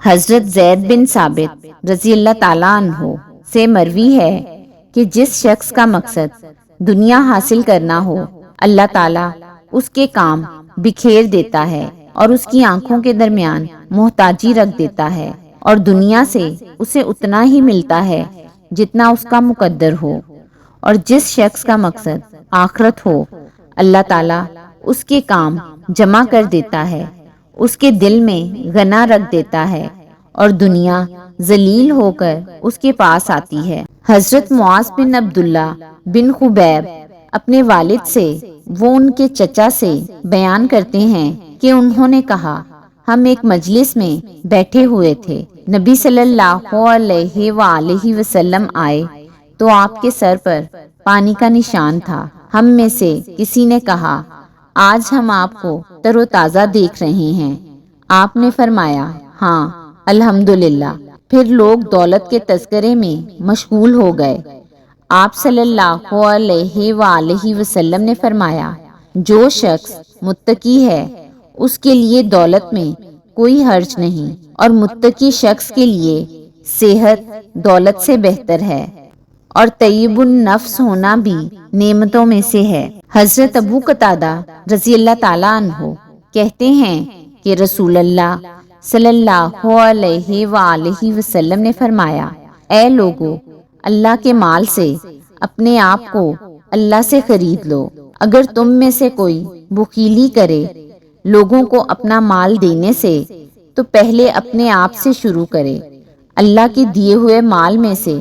حضرت زید بن ثابت رضی اللہ تعالیٰ عنہ سے مروی ہے کہ جس شخص کا مقصد دنیا حاصل کرنا ہو، اللہ تعالیٰ اس کے کام بکھیر دیتا ہے اور اس کی آنکھوں کے درمیان محتاجی رکھ دیتا ہے، اور دنیا سے اسے اتنا ہی ملتا ہے جتنا اس کا مقدر ہو۔ اور جس شخص کا مقصد آخرت ہو، اللہ تعالیٰ اس کے کام جمع کر دیتا ہے، اس کے دل میں غنا رکھ دیتا ہے اور دنیا ذلیل ہو کر اس کے پاس آتی ہے۔ حضرت معاذ بن عبداللہ بن خبیب اپنے والد سے، وہ ان کے چچا سے بیان کرتے ہیں کہ انہوں نے کہا، ہم ایک مجلس میں بیٹھے ہوئے تھے، نبی صلی اللہ علیہ وآلہ وسلم آئے تو آپ کے سر پر پانی کا نشان تھا۔ ہم میں سے کسی نے کہا، آج ہم آپ کو تر و تازہ دیکھ رہے ہیں۔ آپ نے فرمایا، ہاں الحمدللہ۔ پھر لوگ دولت کے تذکرے میں مشغول ہو گئے۔ آپ صلی اللہ علیہ وآلہ وسلم نے فرمایا، جو شخص متقی ہے اس کے لیے دولت میں کوئی حرج نہیں، اور متقی شخص کے لیے صحت دولت سے بہتر ہے، اور طیب النفس ہونا بھی نعمتوں میں سے ہے۔ حضرت ابو قتادہ رضی اللہ تعالیٰ عنہ کہتے ہیں کہ رسول اللہ صلی اللہ علیہ وآلہ وسلم نے فرمایا، اے لوگو، اللہ کے مال سے اپنے آپ کو اللہ سے خرید لو۔ اگر تم میں سے کوئی بخیلی کرے لوگوں کو اپنا مال دینے سے، تو پہلے اپنے آپ سے شروع کرے، اللہ کے دیے ہوئے مال میں سے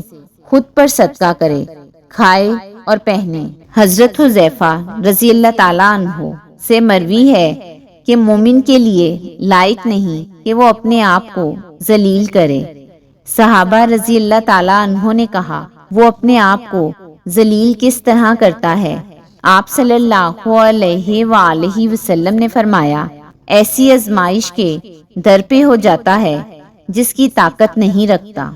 خود پر صدقہ کرے، کھائے اور پہنے۔ حضرت حذیفہ رضی اللہ تعالیٰ عنہ سے مروی ہے کہ مومن کے لیے لائق نہیں کہ وہ اپنے آپ کو ذلیل کرے۔ صحابہ رضی اللہ تعالیٰ عنہ نے کہا، وہ اپنے آپ کو ذلیل کس طرح کرتا ہے؟ آپ صلی اللہ علیہ وآلہ وسلم نے فرمایا، ایسی آزمائش کے در پہ ہو جاتا ہے جس کی طاقت نہیں رکھتا۔